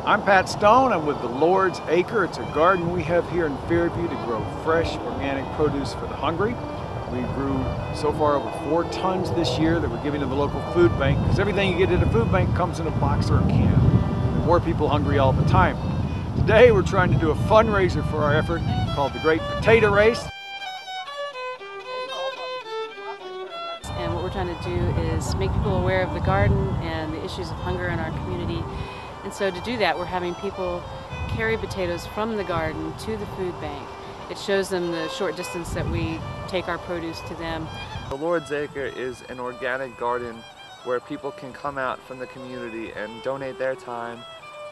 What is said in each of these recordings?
I'm Pat Stone. I'm with the Lord's Acre. It's a garden we have here in Fairview to grow fresh, organic produce for the hungry. We grew so far over 4 tons this year that we're giving to the local food bank, because everything you get at a food bank comes in a box or a can. There are more people hungry all the time. Today we're trying to do a fundraiser for our effort called the Great Potato Race. And what we're trying to do is make people aware of the garden and the issues of hunger in our community. And so to do that, we're having people carry potatoes from the garden to the food bank. It shows them the short distance that we take our produce to them. The Lord's Acre is an organic garden where people can come out from the community and donate their time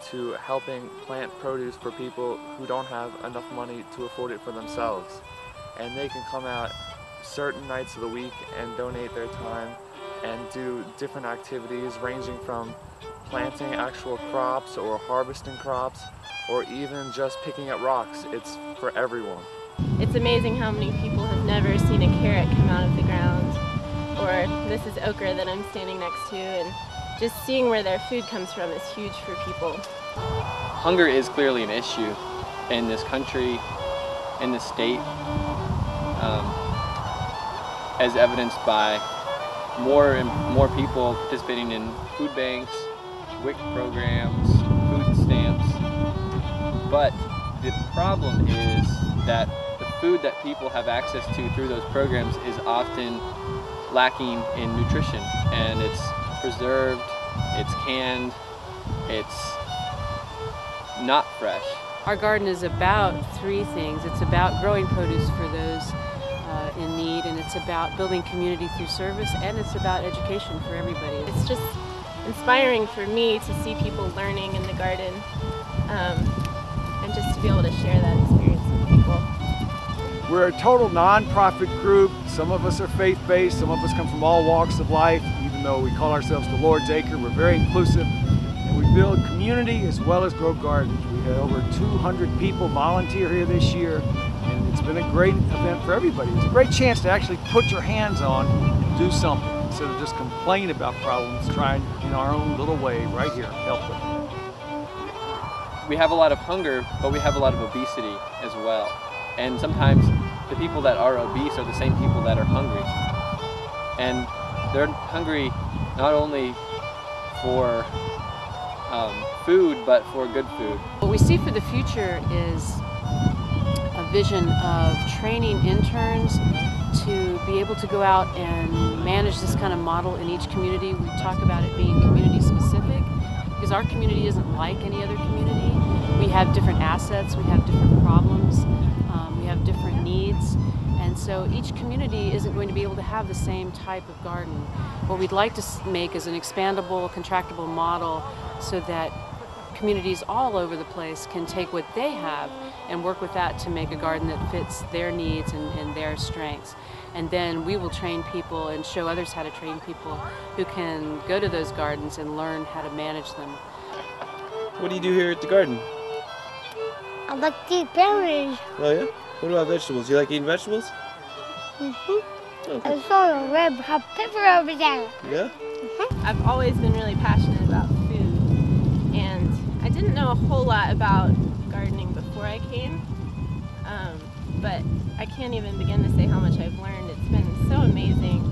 to helping plant produce for people who don't have enough money to afford it for themselves. And they can come out certain nights of the week and donate their time and do different activities ranging from planting actual crops or harvesting crops or even just picking up rocks. It's for everyone. It's amazing how many people have never seen a carrot come out of the ground, or this is okra that I'm standing next to, and just seeing where their food comes from is huge for people. Hunger is clearly an issue in this country, in this state, as evidenced by more and more people participating in food banks, WIC programs, food stamps. But the problem is that the food that people have access to through those programs is often lacking in nutrition, and it's preserved, it's canned, it's not fresh. Our garden is about 3 things. It's about growing produce for those in need, and it's about building community through service, and it's about education for everybody. It's just inspiring for me to see people learning in the garden, and just to be able to share that experience with people. We're a total non-profit group. Some of us are faith-based, some of us come from all walks of life. Even though we call ourselves the Lord's Acre, we're very inclusive, and we build community as well as grow gardens. We had over 200 people volunteer here this year, and it's been a great event for everybody. It's a great chance to actually put your hands on and do something instead of just complain about problems, trying in our own little way right here help them. We have a lot of hunger, but we have a lot of obesity as well. And sometimes the people that are obese are the same people that are hungry. And they're hungry not only for food, but for good food. What we see for the future is a vision of training interns to be able to go out and manage this kind of model in each community. We talk about it being community specific, because our community isn't like any other community. We have different assets, we have different problems, we have different needs, and so each community isn't going to be able to have the same type of garden. What we'd like to make is an expandable, contractable model so that communities all over the place can take what they have and work with that to make a garden that fits their needs and their strengths. And then we will train people and show others how to train people who can go to those gardens and learn how to manage them. What do you do here at the garden? I like to eat berries. Oh yeah? What about vegetables? You like eating vegetables? Mm-hmm. Okay. I saw a red hot pepper over there. Yeah? Mm-hmm. I've always been really passionate about food, and I didn't know a whole lot about gardening before I came, but I can't even begin to say how much I've learned. It's been so amazing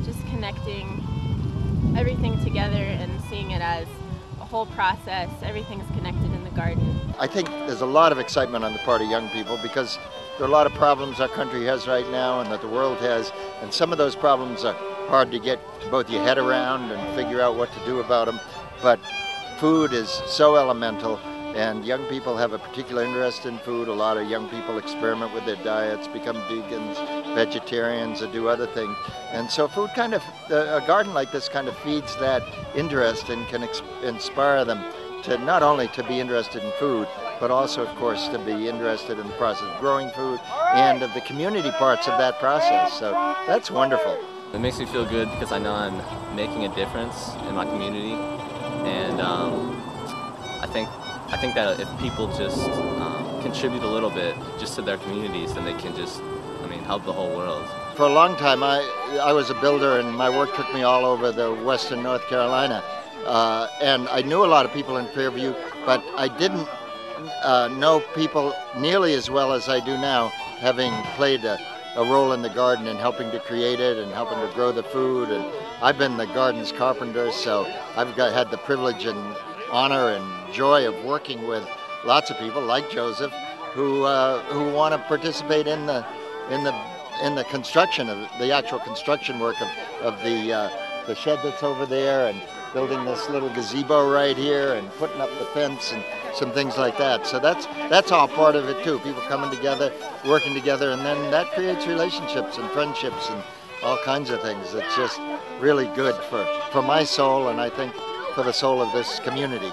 just connecting everything together and seeing it as a whole process. Everything's connected in the garden. I think there's a lot of excitement on the part of young people because there are a lot of problems our country has right now and that the world has, and some of those problems are hard to get both your head around and figure out what to do about them, but food is so elemental, and young people have a particular interest in food. A lot of young people experiment with their diets, become vegans, vegetarians, or do other things. And so food kind of, a garden like this kind of feeds that interest and can inspire them to not only to be interested in food, but also, of course, to be interested in the process of growing food and of the community parts of that process. So that's wonderful. It makes me feel good because I know I'm making a difference in my community, and I think that if people just contribute a little bit just to their communities, then they can just, help the whole world. For a long time, I was a builder, and my work took me all over the western North Carolina. And I knew a lot of people in Fairview, but I didn't know people nearly as well as I do now, having played a role in the garden and helping to create it and helping to grow the food. And I've been the garden's carpenter, so I've had the privilege and honor and joy of working with lots of people like Joseph who want to participate in the construction of the actual construction work of the shed that's over there, and building this little gazebo right here, and putting up the fence and some things like that. So that's all part of it too. People coming together, working together, and then that creates relationships and friendships and all kinds of things. It's just really good for my soul, and I think for the soul of this community.